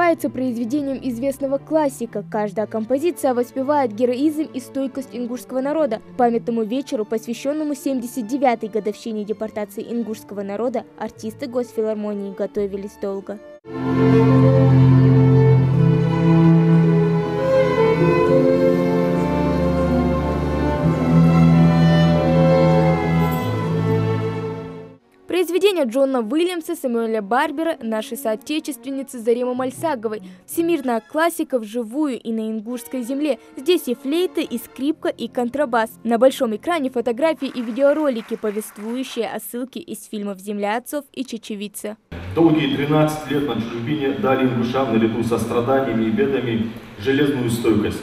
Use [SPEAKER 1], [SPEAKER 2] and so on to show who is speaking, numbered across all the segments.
[SPEAKER 1] открывается произведением известного классика. Каждая композиция воспевает героизм и стойкость ингушского народа. К памятному вечеру, посвященному 79-й годовщине депортации ингушского народа, артисты Госфилармонии готовились долго. Произведения Джона Уильямса, Самуэля Барбера, нашей соотечественницы Заремы Мальсаговой. Всемирная классика вживую и на ингушской земле. Здесь и флейта, и скрипка, и контрабас. На большом экране фотографии и видеоролики, повествующие о ссылке из фильмов «Земля отцов» и «Чечевица».
[SPEAKER 2] Долгие 13 лет на чужбине дали ингушам наряду со страданиями и бедами железную стойкость,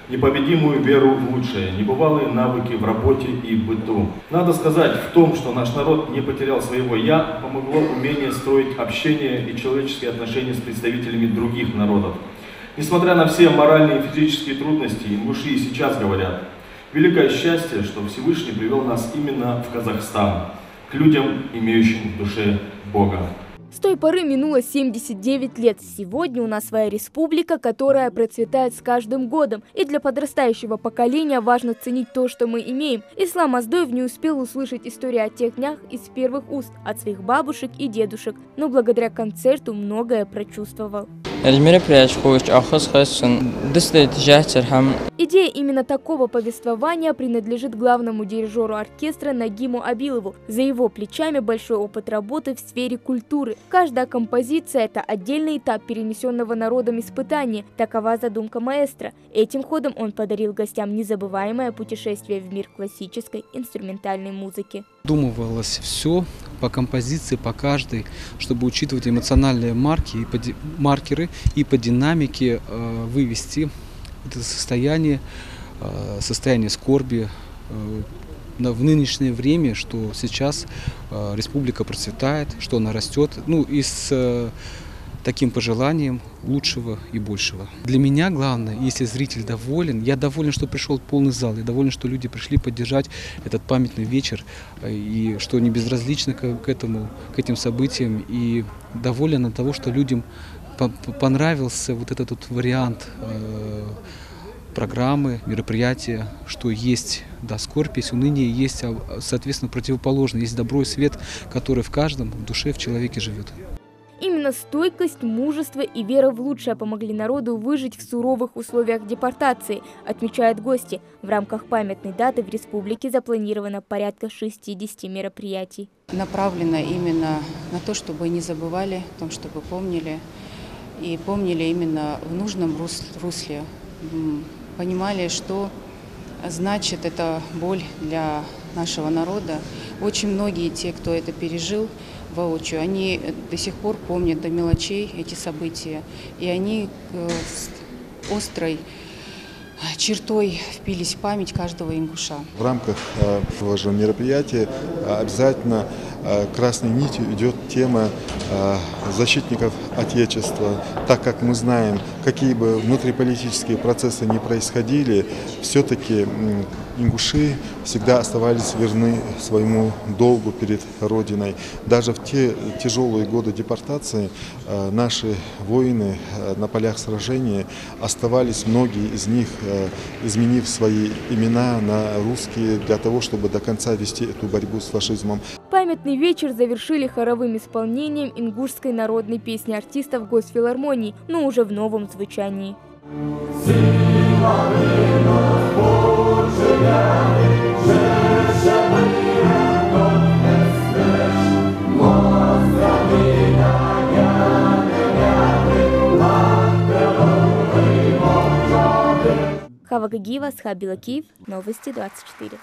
[SPEAKER 2] непобедимую веру в лучшее, небывалые навыки в работе и быту. Надо сказать, в том, что наш народ не потерял своего «я», помогло умение строить общение и человеческие отношения с представителями других народов. Несмотря на все моральные и физические трудности, ингуши и сейчас говорят: великое счастье, что Всевышний привел нас именно в Казахстан, к людям, имеющим в душе Бога.
[SPEAKER 1] С той поры минуло 79 лет. Сегодня у нас своя республика, которая процветает с каждым годом. И для подрастающего поколения важно ценить то, что мы имеем. Ислам Аздоев не успел услышать историю о тех днях из первых уст от своих бабушек и дедушек, но благодаря концерту многое прочувствовал. Идея именно такого повествования принадлежит главному дирижеру оркестра Нагиму Абилову. За его плечами большой опыт работы в сфере культуры. Каждая композиция – это отдельный этап перенесенного народом испытания. Такова задумка маэстро. Этим ходом он подарил гостям незабываемое путешествие в мир классической инструментальной музыки.
[SPEAKER 3] Думалось все по композиции, по каждой, чтобы учитывать эмоциональные маркеры и по динамике вывести это состояние скорби в нынешнее время, что сейчас республика процветает, что она растет, и с таким пожеланием лучшего и большего. Для меня главное, если зритель доволен, я доволен, что пришел полный зал, я доволен, что люди пришли поддержать этот памятный вечер, и что они безразличны к этим событиям, и доволен от того, что людям понравился вот этот вот вариант программы, мероприятия, что есть скорбь, есть уныние, есть, соответственно, противоположное, есть добро и свет, который в каждом, в душе, в человеке живет.
[SPEAKER 1] Именно стойкость, мужество и вера в лучшее помогли народу выжить в суровых условиях депортации, отмечают гости. В рамках памятной даты в республике запланировано порядка 60 мероприятий.
[SPEAKER 4] Направлено именно на то, чтобы не забывали, о том, чтобы помнили, и помнили именно в нужном русле. Понимали, что значит эта боль для нашего народа. Очень многие те, кто это пережил воочию, они до сих пор помнят до мелочей эти события. И они с острой чертой впились в память каждого ингуша.
[SPEAKER 5] В рамках этого мероприятия обязательно красной нитью идет тема защитников Отечества. Так как мы знаем, какие бы внутриполитические процессы ни происходили, все-таки ингуши всегда оставались верны своему долгу перед Родиной. Даже в те тяжелые годы депортации наши воины на полях сражения оставались, многие из них, изменив свои имена на русские, для того, чтобы до конца вести эту борьбу с фашизмом.
[SPEAKER 1] Памятный вечер завершили хоровым исполнением ингушской народной песни артистов Госфилармонии, но уже в новом звучании. Хава Гагиева, Асхаб Билакиев, Новости 24.